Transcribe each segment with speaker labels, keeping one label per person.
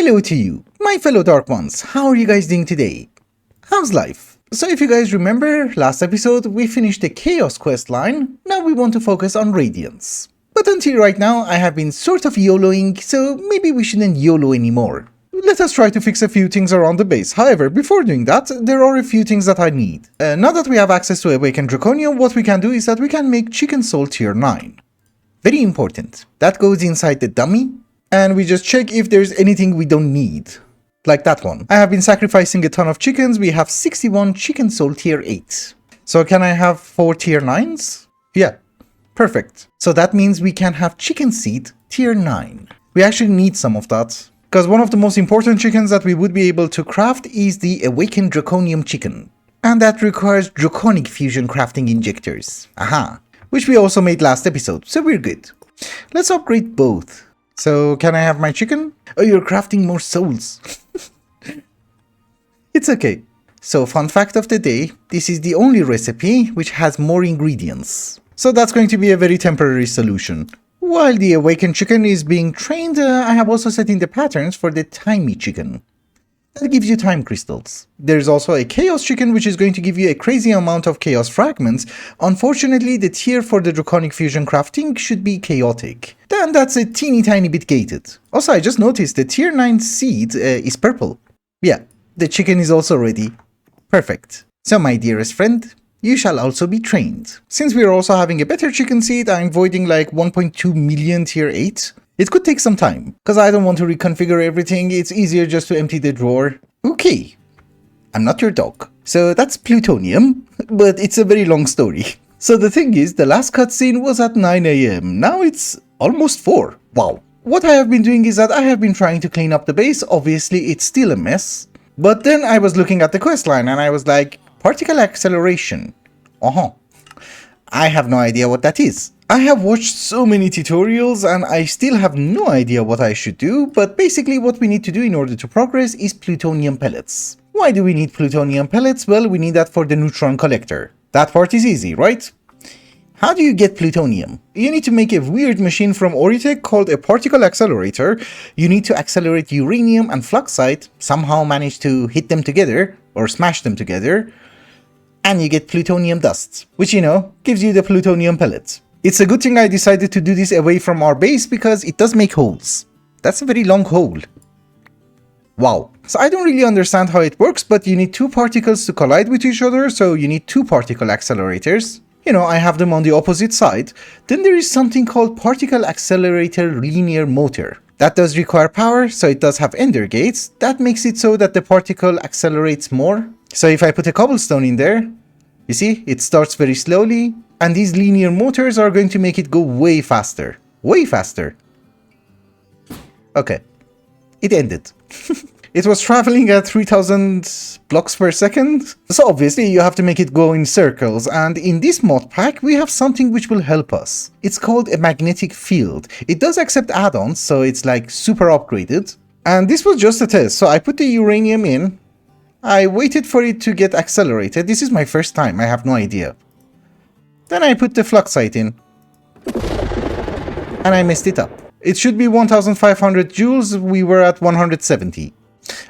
Speaker 1: Hello to you, my fellow Dark Ones. How are you guys doing today? How's life? So if you guys remember, last episode we finished the Chaos quest line. Now we want to focus on Radiance. But until right now I have been sort of YOLOing, so maybe we shouldn't YOLO anymore. Let us try to fix a few things around the base. However, before doing that, there are a few things that I need. Now that we have access to Awakened Draconium, what we can do is that we can make Chicken Soul tier 9. Very important. That goes inside the dummy, and we just check if there's anything we don't need. Like that one. I have been sacrificing a ton of chickens. We have 61 Chicken Soul tier 8. So can I have 4 tier 9s? Yeah, perfect. So that means we can have Chicken Seed tier 9. We actually need some of that, because one of the most important chickens that we would be able to craft is the Awakened Draconium chicken. And that requires Draconic Fusion crafting injectors. Aha! Which we also made last episode, so we're good. Let's upgrade both. So, can I have my chicken? Oh, you're crafting more souls. It's okay. So, fun fact of the day, this is the only recipe which has more ingredients. So that's going to be a very temporary solution. While the awakened chicken is being trained, I have also set in the patterns for the timey chicken. That gives you time crystals. There's also a chaos chicken which is going to give you a crazy amount of chaos fragments. Unfortunately, the tier for the draconic fusion crafting should be chaotic. Then that's a teeny tiny bit gated. Also, I just noticed the tier 9 seed is purple. Yeah, the chicken is also ready. Perfect. So my dearest friend, you shall also be trained. Since we are also having a better chicken seed, I'm voiding like 1.2 million tier 8. It could take some time, because I don't want to reconfigure everything. It's easier just to empty the drawer. Okay, I'm not your dog. So that's plutonium, but it's a very long story. So the thing is, the last cutscene was at 9 AM. Now it's almost 4. Wow. What I have been doing is that I have been trying to clean up the base. Obviously, it's still a mess. But then I was looking at the questline and I was like, particle acceleration. I have no idea what that is. I have watched so many tutorials and I still have no idea what I should do, but basically what we need to do in order to progress is plutonium pellets. Why do we need plutonium pellets? Well, we need that for the neutron collector. That part is easy, right? How do you get plutonium? You need to make a weird machine from Oritech called a particle accelerator. You need to accelerate uranium and fluxite, somehow manage to hit them together or smash them together, and you get plutonium dust, which, gives you the plutonium pellets. It's a good thing I decided to do this away from our base because it does make holes. That's a very long hole. Wow. So I don't really understand how it works, but you need two particles to collide with each other, so you need two particle accelerators. I have them on the opposite side. Then there is something called particle accelerator linear motor. That does require power, so it does have ender gates. That makes it so that the particle accelerates more. So if I put a cobblestone in there, you see, it starts very slowly. And these linear motors are going to make it go way faster. Way faster. Okay. It ended. It was traveling at 3000 blocks per second. So obviously you have to make it go in circles. And in this mod pack, we have something which will help us. It's called a magnetic field. It does accept add-ons, so it's like super upgraded. And this was just a test. So I put the uranium in. I waited for it to get accelerated. This is my first time. I have no idea. Then I put the fluxite in, and I messed it up. It should be 1500 joules, we were at 170.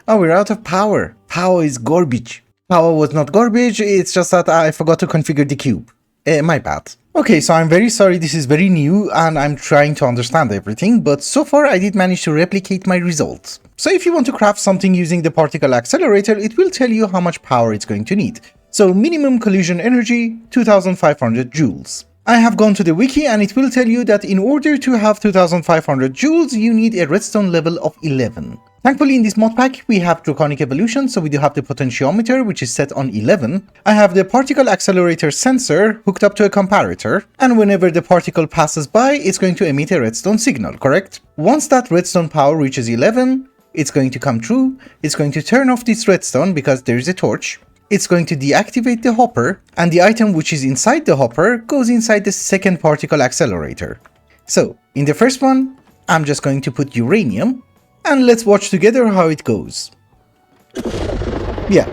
Speaker 1: Oh, we're out of power. Power is garbage. Power was not garbage, it's just that I forgot to configure the cube. My bad. Okay, so I'm very sorry, this is very new, and I'm trying to understand everything, but so far I did manage to replicate my results. So if you want to craft something using the particle accelerator, it will tell you how much power it's going to need. So minimum collision energy, 2500 joules. I have gone to the wiki and it will tell you that in order to have 2500 joules, you need a redstone level of 11. Thankfully in this mod pack, we have Draconic Evolution, so we do have the potentiometer, which is set on 11. I have the particle accelerator sensor hooked up to a comparator, and whenever the particle passes by, it's going to emit a redstone signal, correct? Once that redstone power reaches 11, it's going to come through, it's going to turn off this redstone because there is a torch. It's going to deactivate the hopper, and the item which is inside the hopper goes inside the second particle accelerator. So, in the first one, I'm just going to put uranium, and let's watch together how it goes. Yeah,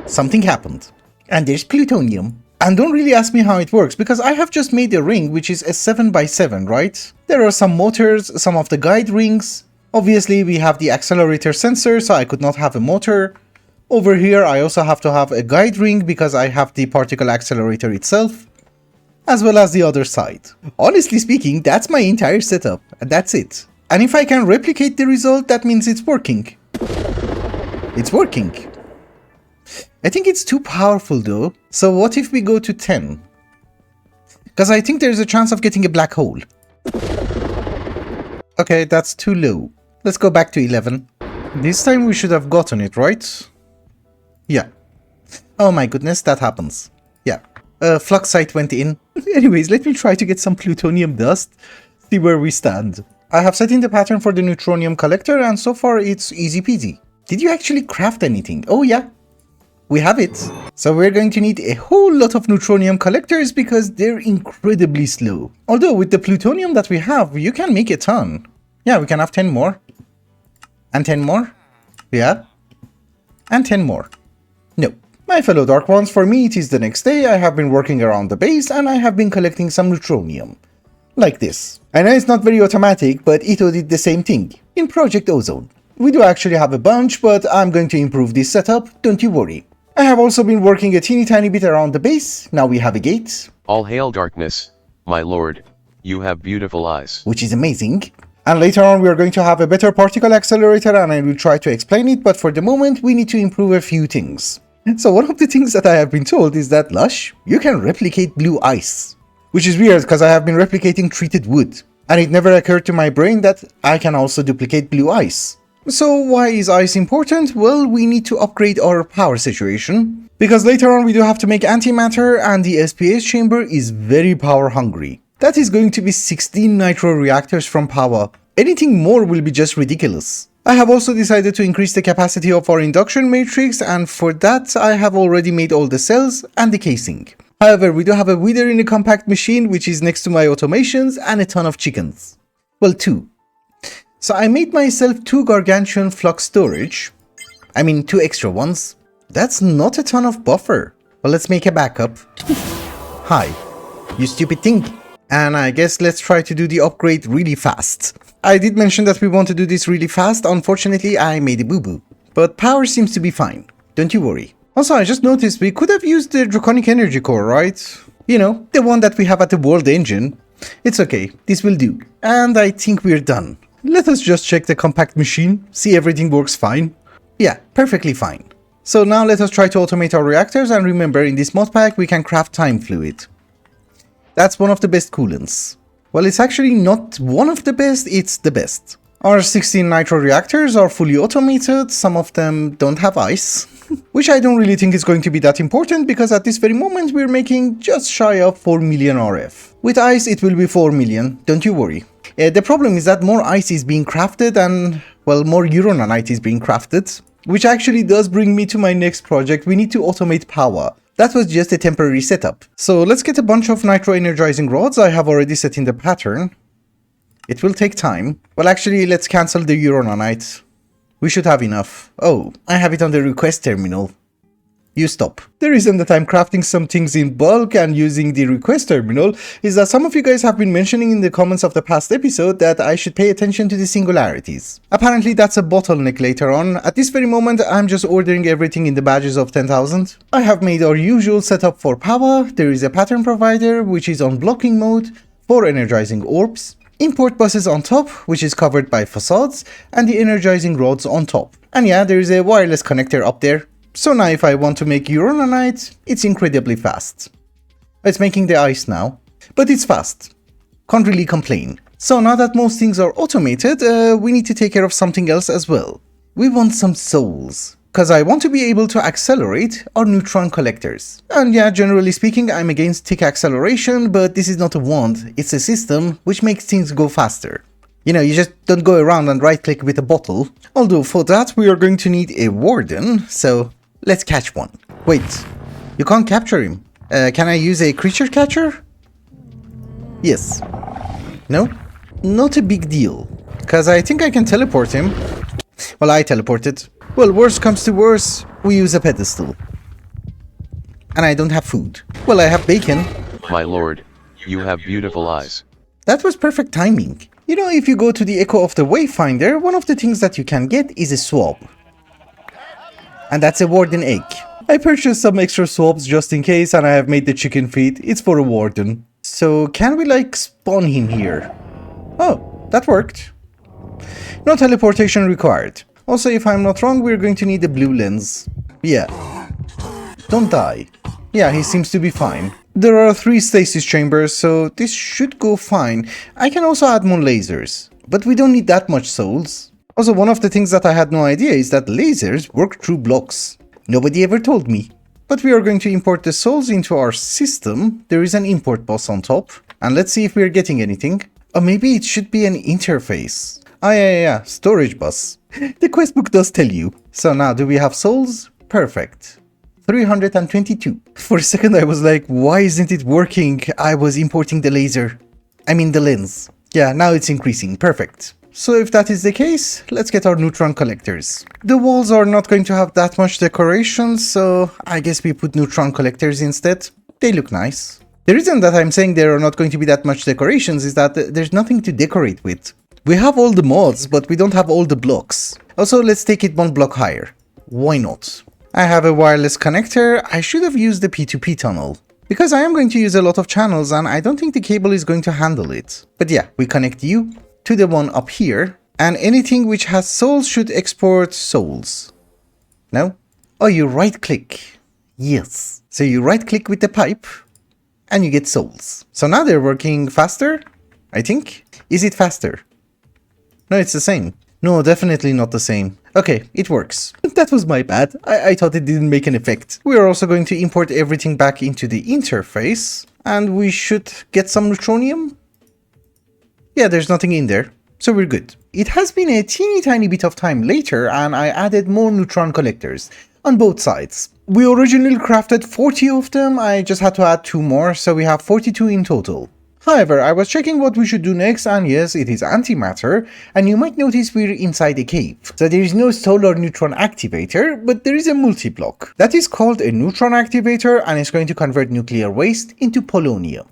Speaker 1: something happened. And there's plutonium. And don't really ask me how it works, because I have just made a ring which is a 7x7, right? There are some motors, some of the guide rings, Obviously, we have the accelerator sensor, so I could not have a motor. Over here, I also have to have a guide ring because I have the particle accelerator itself, as well as the other side. Honestly speaking, that's my entire setup, and that's it. And if I can replicate the result, that means it's working. It's working. I think it's too powerful though. So what if we go to 10? Because I think there's a chance of getting a black hole. Okay, that's too low. Let's go back to 11. This time we should have gotten it, right? Yeah. Oh my goodness, that happens. Yeah. Flux sight went in. Anyways, let me try to get some plutonium dust. See where we stand. I have set in the pattern for the Neutronium collector and so far it's easy peasy. Did you actually craft anything? Oh yeah. We have it. So we're going to need a whole lot of Neutronium collectors because they're incredibly slow. Although with the plutonium that we have, you can make a ton. Yeah, we can have 10 more. And 10 more. Yeah. And 10 more. No. My fellow Dark Ones, for me it is the next day. I have been working around the base and I have been collecting some Neutronium. Like this. I know it's not very automatic, but Ito did the same thing in Project Ozone. We do actually have a bunch, but I'm going to improve this setup, don't you worry. I have also been working a teeny tiny bit around the base. Now we have a gate.
Speaker 2: All hail darkness, my lord. You have beautiful eyes.
Speaker 1: Which is amazing. And later on we are going to have a better particle accelerator and I will try to explain it, but for the moment we need to improve a few things. So one of the things that I have been told is that, Lush, you can replicate blue ice. Which is weird because I have been replicating treated wood. And it never occurred to my brain that I can also duplicate blue ice. So why is ice important? Well, we need to upgrade our power situation. Because later on we do have to make antimatter and the SPS chamber is very power hungry. That is going to be 16 nitro reactors from power. Anything more will be just ridiculous. I have also decided to increase the capacity of our induction matrix and for that I have already made all the cells and the casing. However, we do have a wither in the compact machine which is next to my automations and a ton of chickens. Well, 2. So I made myself 2 gargantuan flux storage. I mean 2 extra ones. That's not a ton of buffer. Well, let's make a backup. Hi, you stupid thing. And I guess let's try to do the upgrade really fast. I did mention that we want to do this really fast. Unfortunately, I made a boo-boo. But power seems to be fine. Don't you worry. Also, I just noticed we could have used the Draconic Energy Core, right? You know, the one that we have at the World Engine. It's okay, this will do. And I think we're done. Let us just check the compact machine, see everything works fine. Yeah, perfectly fine. So now let us try to automate our reactors and remember in this mod pack we can craft time fluid. That's one of the best coolants. Well, it's actually not one of the best, it's the best. Our 16 nitro reactors are fully automated, some of them don't have ice. Which I don't really think is going to be that important because at this very moment we're making just shy of 4 million RF. With ice it will be 4 million, don't you worry. The problem is that more ice is being crafted and, well, more uranite is being crafted. Which actually does bring me to my next project. We need to automate power. That was just a temporary setup. So let's get a bunch of nitro energizing rods. I have already set in the pattern. It will take time. Well, actually, let's cancel the uranite. We should have enough. Oh, I have it on the request terminal. You stop. The reason that I'm crafting some things in bulk and using the request terminal is that some of you guys have been mentioning in the comments of the past episode that I should pay attention to the singularities. Apparently that's a bottleneck later on. At this very moment I'm just ordering everything in the badges of 10,000. I have made our usual setup for power. There is a pattern provider which is on blocking mode, 4 energizing orbs, import buses on top which is covered by facades, and the energizing rods on top. And yeah, there is a wireless connector up there. So now if I want to make uranite, it's incredibly fast. It's making the ice now, but it's fast. Can't really complain. So now that most things are automated, we need to take care of something else as well. We want some souls, because I want to be able to accelerate our neutron collectors. And yeah, generally speaking, I'm against tick acceleration, but this is not a wand, it's a system which makes things go faster. You know, you just don't go around and right-click with a bottle. Although for that we are going to need a Warden, so let's catch one. Wait, you can't capture him. Can I use a creature catcher? Yes. No? Not a big deal. Because I think I can teleport him. Well, I teleported. Well, worst comes to worst, we use a pedestal. And I don't have food. Well, I have bacon.
Speaker 2: My lord, you have beautiful eyes.
Speaker 1: That was perfect timing. You know, if you go to the echo of the wayfinder, one of the things that you can get is a swab. And that's a Warden egg. I purchased some extra swabs just in case, and I have made the chicken feed. It's for a Warden. So can we like spawn him here? Oh, that worked. No teleportation required. Also, if I'm not wrong, we're going to need a blue lens. Yeah. Don't die. Yeah, he seems to be fine. There are 3 stasis chambers, so this should go fine. I can also add more lasers, but we don't need that much souls. Also, one of the things that I had no idea is that lasers work through blocks. Nobody ever told me. But we are going to import the souls into our system. There is an import bus on top. And let's see if we're getting anything. Or maybe it should be an interface. Ah, yeah, storage bus. The quest book does tell you. So now, do we have souls? Perfect. 322. For a second I was like, why isn't it working? I was importing the laser. I mean the lens. Yeah, now it's increasing. Perfect. So if that is the case, let's get our neutron collectors. The walls are not going to have that much decoration, so I guess we put neutron collectors instead. They look nice. The reason that I'm saying there are not going to be that much decorations is that there's nothing to decorate with. We have all the mods, but we don't have all the blocks. Also, let's take it 1 block higher. Why not? I have a wireless connector. I should have used the P2P tunnel. Because I am going to use a lot of channels and I don't think the cable is going to handle it. But yeah, we connect you to the one up here. And anything which has souls should export souls. No? Oh, you right click. Yes. So you right click with the pipe and you get souls. So now they're working faster, I think. Is it faster? No, it's the same. No, definitely not the same. Okay, it works. That was my bad. I thought it didn't make an effect. We are also going to import everything back into the interface. And we should get some Neutronium. Yeah, there's nothing in there. So we're good. It has been a teeny tiny bit of time later and I added more neutron collectors on both sides. We originally crafted 40 of them. I just had to add 2 more, so we have 42 in total. However, I was checking what we should do next, and yes, it is antimatter, and you might notice we're inside a cave. So there is no solar neutron activator, but there is a multi-block. That is called a neutron activator, and it's going to convert nuclear waste into polonium.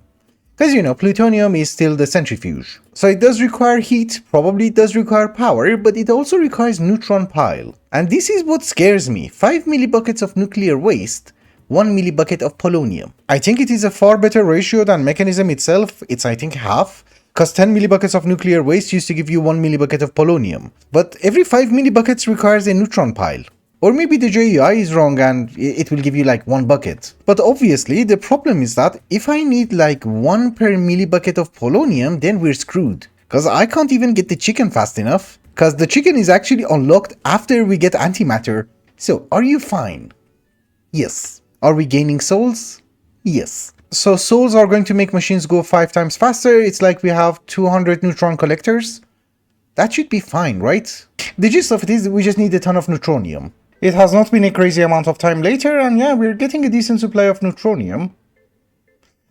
Speaker 1: Because you know, plutonium is still the centrifuge. So it does require heat, probably it does require power, but it also requires neutron pile. And this is what scares me, 5 millibuckets of nuclear waste, 1 millibucket of polonium. I think it is a far better ratio than mechanism itself. It's I think half, because 10 millibuckets of nuclear waste used to give you 1 millibucket of polonium. But every 5 millibuckets requires a neutron pile. Or maybe the JEI is wrong and it will give you like 1 bucket. But obviously the problem is that if I need like 1 per millibucket of polonium, then we're screwed. Because I can't even get the chicken fast enough. Because the chicken is actually unlocked after we get antimatter. So are you fine? Yes. Are we gaining souls? Yes. So souls are going to make machines go 5 times faster. It's like we have 200 neutron collectors. That should be fine, right? The gist of it is we just need a ton of neutronium. It has not been a crazy amount of time later, and yeah, we're getting a decent supply of neutronium.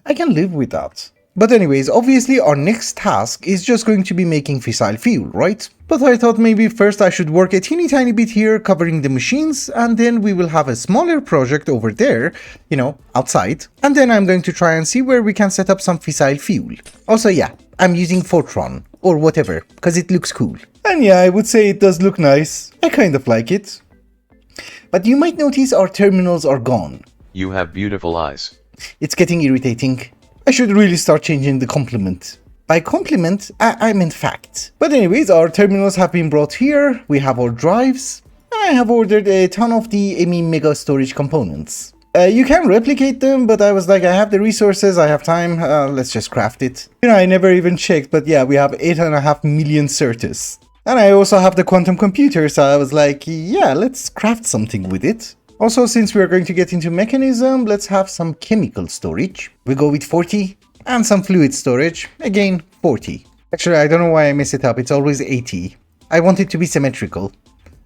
Speaker 1: I can live with that. But anyways, obviously our next task is just going to be making fissile fuel, right? But I thought maybe first I should work a teeny tiny bit here covering the machines, and then we will have a smaller project over there, you know, outside. And then I'm going to try and see where we can set up some fissile fuel. Also yeah, I'm using Fortron, or whatever, because it looks cool. And yeah, I would say it does look nice. I kind of like it. But you might notice our terminals are gone.
Speaker 2: You have beautiful eyes.
Speaker 1: It's getting irritating. I should really start changing the complement. By complement, I meant fact. But anyways, our terminals have been brought here, we have our drives, and I have ordered a ton of the ME Mega Storage components. You can replicate them, but I was like, I have the resources, I have time, let's just craft it. You know, I never even checked, but yeah, we have 8.5 million Certus. And I also have the quantum computer, so I was like, yeah, let's craft something with it. Also, since we're going to get into mechanism, let's have some chemical storage. We go with 40, and some fluid storage, again, 40. Actually, I don't know why I mess it up, it's always 80. I want it to be symmetrical.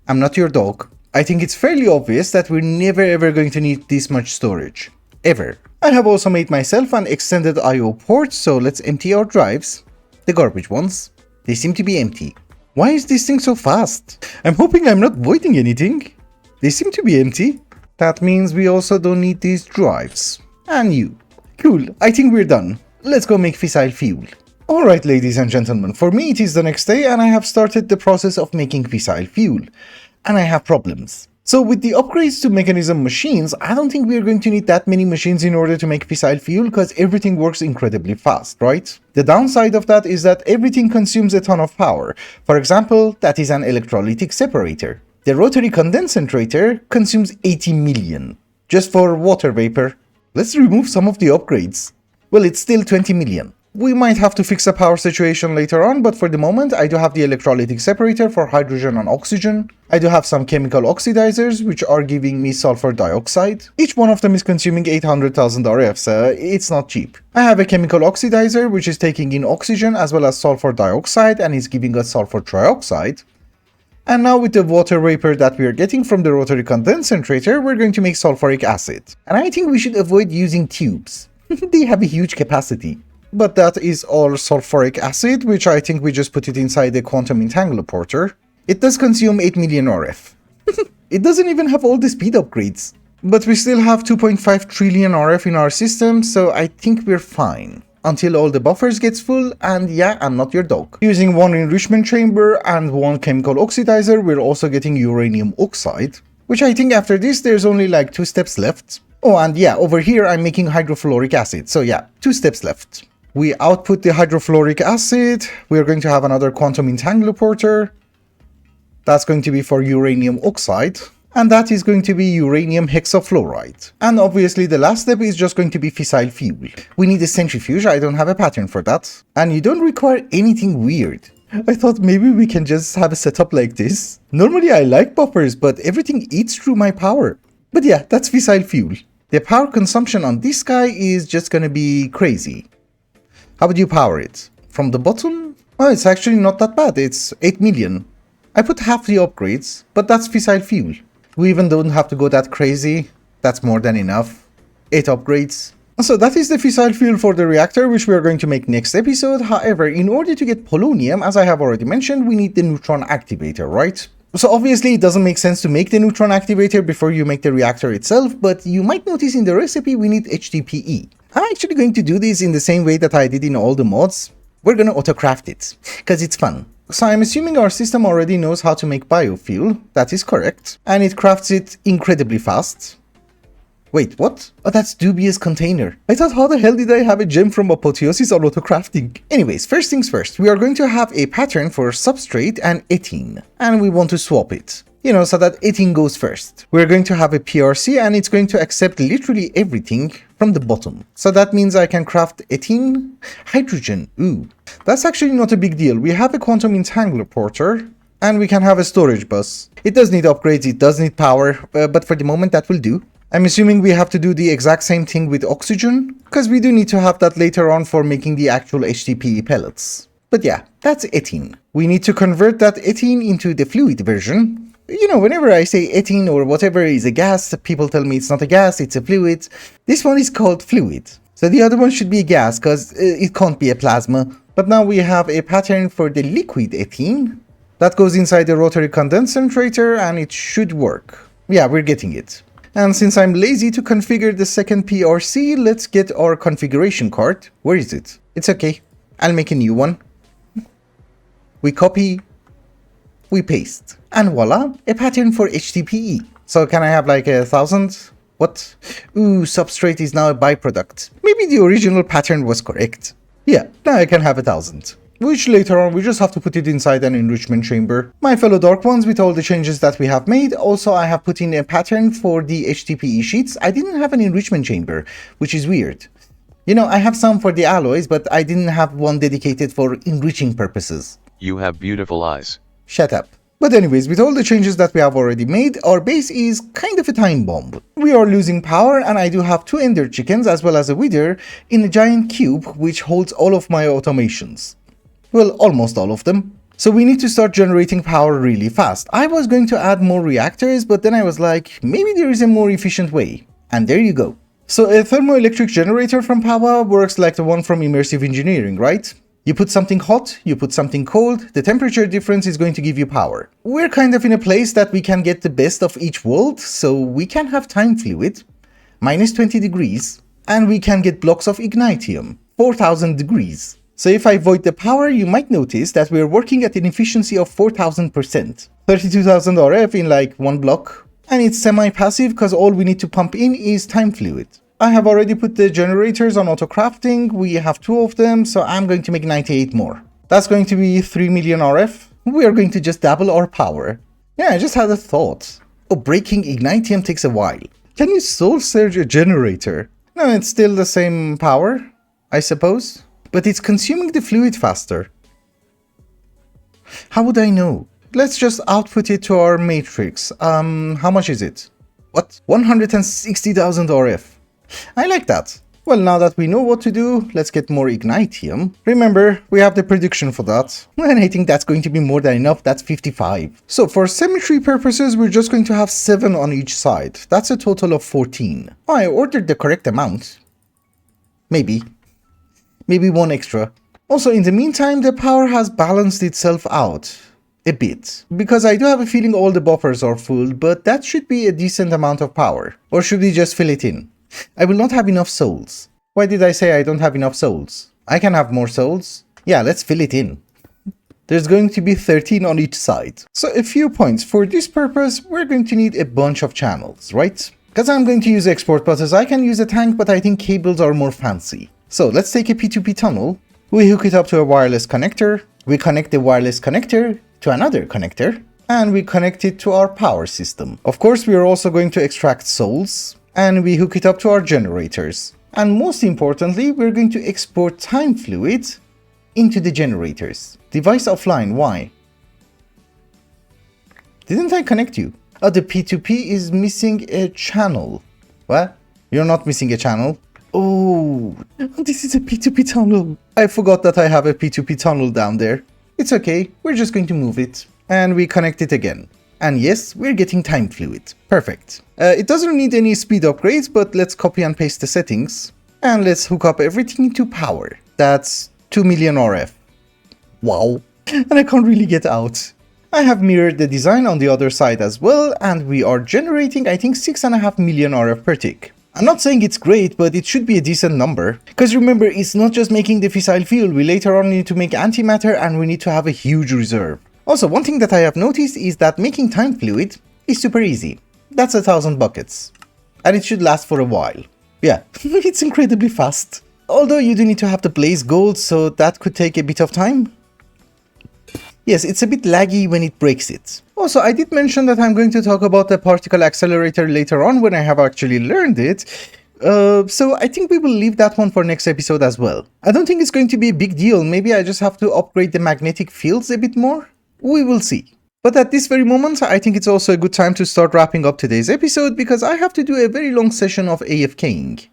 Speaker 1: I'm not your dog. I think it's fairly obvious that we're never ever going to need this much storage. Ever. I have also made myself an extended I/O port, so let's empty our drives. The garbage ones. They seem to be empty. Why is this thing so fast? I'm hoping I'm not voiding anything. They seem to be empty. That means we also don't need these drives. And you. Cool, I think we're done. Let's go make fissile fuel. Alright, ladies and gentlemen, for me it is the next day and I have started the process of making fissile fuel. And I have problems. So with the upgrades to mechanism machines, I don't think we are going to need that many machines in order to make fissile fuel because everything works incredibly fast, right? The downside of that is that everything consumes a ton of power. For example, that is an electrolytic separator. The rotary condensator consumes 80 million, just for water vapor. Let's remove some of the upgrades. Well, it's still 20 million. We might have to fix a power situation later on, but for the moment I do have the electrolytic separator for hydrogen and oxygen. I do have some chemical oxidizers which are giving me sulfur dioxide. Each one of them is consuming 800,000 RF, so it's not cheap. I have a chemical oxidizer which is taking in oxygen as well as sulfur dioxide and is giving us sulfur trioxide. And now with the water vapor that we are getting from the rotary condensator, we're going to make sulfuric acid. And I think we should avoid using tubes. They have a huge capacity. But that is all sulfuric acid, which I think we just put it inside the quantum entangler. It does consume 8 million RF. It doesn't even have all the speed upgrades. But we still have 2.5 trillion RF in our system, so I think we're fine. Until all the buffers gets full, and yeah, I'm not your dog. Using one enrichment chamber and one chemical oxidizer, we're also getting uranium oxide. Which I think after this, there's only like 2 steps left. Oh, and yeah, over here I'm making hydrofluoric acid, so yeah, 2 steps left. We output the hydrofluoric acid, we are going to have another quantum entangler. That's going to be for uranium oxide, and that is going to be uranium hexafluoride. And obviously the last step is just going to be fissile fuel. We need a centrifuge, I don't have a pattern for that. And you don't require anything weird. I thought maybe we can just have a setup like this. Normally I like buffers, but everything eats through my power. But yeah, that's fissile fuel. The power consumption on this guy is just gonna be crazy. How would you power it? From the bottom? Oh, it's actually not that bad, it's 8 million. I put half the upgrades, but that's fissile fuel. We even don't have to go that crazy, that's more than enough. 8 upgrades. So that is the fissile fuel for the reactor, which we are going to make next episode. However, in order to get polonium, as I have already mentioned, we need the neutron activator, right? So obviously it doesn't make sense to make the neutron activator before you make the reactor itself, but you might notice in the recipe we need HDPE. I'm actually going to do this in the same way that I did in all the mods. We're gonna autocraft it, because it's fun. So I'm assuming our system already knows how to make biofuel, that is correct, and it crafts it incredibly fast. Wait, what? Oh, that's dubious container. I thought, how the hell did I have a gem from Apotheosis on autocrafting? Anyways, first things first, we are going to have a pattern for substrate and ethene, and we want to swap it. You know, so that ethene goes first. We're going to have a PRC and it's going to accept literally everything from the bottom. So that means I can craft ethene, hydrogen, ooh. That's actually not a big deal. We have a quantum entangler porter and we can have a storage bus. It does need upgrades, it does need power, but for the moment that will do. I'm assuming we have to do the exact same thing with oxygen, because we do need to have that later on for making the actual HDPE pellets. But yeah, that's ethene. We need to convert that ethene into the fluid version. You know, whenever I say ethene or whatever is a gas, people tell me it's not a gas, it's a fluid. This one is called fluid. So the other one should be a gas, because it can't be a plasma. But now we have a pattern for the liquid ethene. That goes inside the rotary condensator and it should work. Yeah, we're getting it. And since I'm lazy to configure the second PRC, let's get our configuration card. Where is it? It's okay. I'll make a new one. We copy. We paste. And voila, a pattern for HDPE. So can I have like 1,000? What? Ooh, substrate is now a byproduct. Maybe the original pattern was correct. Yeah, now I can have 1,000. Which later on we just have to put it inside an enrichment chamber. My fellow dark ones, with all the changes that we have made, also I have put in a pattern for the HDPE sheets. I didn't have an enrichment chamber, which is weird. You know, I have some for the alloys, but I didn't have one dedicated for enriching purposes.
Speaker 2: You have beautiful eyes.
Speaker 1: Shut up. But anyways, with all the changes that we have already made, our base is kind of a time bomb. We are losing power and I do have 2 ender chickens as well as a wither in a giant cube which holds all of my automations. Well, almost all of them. So we need to start generating power really fast. I was going to add more reactors, but then I was like, maybe there is a more efficient way. And there you go. So a thermoelectric generator from Power works like the one from immersive engineering, right? You put something hot, you put something cold, the temperature difference is going to give you power. We're kind of in a place that we can get the best of each world, so we can have time fluid, minus 20 degrees, and we can get blocks of ignitium, 4,000 degrees. So if I void the power, you might notice that we're working at an efficiency of 4000%. 32,000 RF in like one block. And it's semi-passive because all we need to pump in is time fluid. I have already put the generators on auto crafting. We have 2 of them, so I'm going to make 98 more. That's going to be 3 million RF. We are going to just double our power. Yeah, I just had a thought. Oh, breaking Ignitium takes a while. Can you soul surge a generator? No, it's still the same power, I suppose. But it's consuming the fluid faster. How would I know? Let's just output it to our matrix. How much is it? What? 160,000 RF. I like that. Well, now that we know what to do, let's get more Ignitium. Remember, we have the prediction for that. And I think that's going to be more than enough. That's 55. So for symmetry purposes, we're just going to have 7 on each side. That's a total of 14. Oh, I ordered the correct amount. Maybe 1 extra. Also, in the meantime, the power has balanced itself out a bit, because I do have a feeling all the buffers are full, but that should be a decent amount of power. Or should we just fill it in? I will not have enough souls. Why did I say I don't have enough souls? I can have more souls. Yeah, let's fill it in. There's going to be 13 on each side. So a few points. For this purpose, we're going to need a bunch of channels, right? Because I'm going to use export buses. I can use a tank, but I think cables are more fancy. So let's take a P2P tunnel. We hook it up to a wireless connector. We connect the wireless connector to another connector. And we connect it to our power system. Of course, we are also going to extract souls. And we hook it up to our generators. And most importantly, we're going to export time fluid into the generators. Device offline, why? Didn't I connect you? Oh, the P2P is missing a channel. What? You're not missing a channel? Oh, this is a P2P tunnel. I forgot that I have a P2P tunnel down there. It's okay, we're just going to move it. And we connect it again. And yes, we're getting time fluid. Perfect. It doesn't need any speed upgrades, but let's copy and paste the settings. And let's hook up everything to power. That's 2 million RF. Wow. And I can't really get out. I have mirrored the design on the other side as well, and we are generating, I think, 6.5 million RF per tick. I'm not saying it's great, but it should be a decent number. Because remember, it's not just making the fissile fuel. We later on need to make antimatter, and we need to have a huge reserve. Also, one thing that I have noticed is that making time fluid is super easy. That's 1,000 buckets. And it should last for a while. Yeah, it's incredibly fast. Although you do need to have the blaze gold, so that could take a bit of time. Yes, it's a bit laggy when it breaks it. Also, I did mention that I'm going to talk about the particle accelerator later on when I have actually learned it. So I think we will leave that one for next episode as well. I don't think it's going to be a big deal. Maybe I just have to upgrade the magnetic fields a bit more. We will see. But at this very moment, I think it's also a good time to start wrapping up today's episode because I have to do a very long session of AFKing.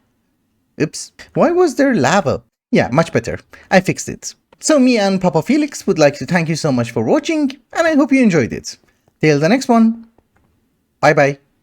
Speaker 1: Oops. Why was there lava? Yeah, much better. I fixed it. So me and Papa Felix would like to thank you so much for watching, and I hope you enjoyed it. Till the next one. Bye bye.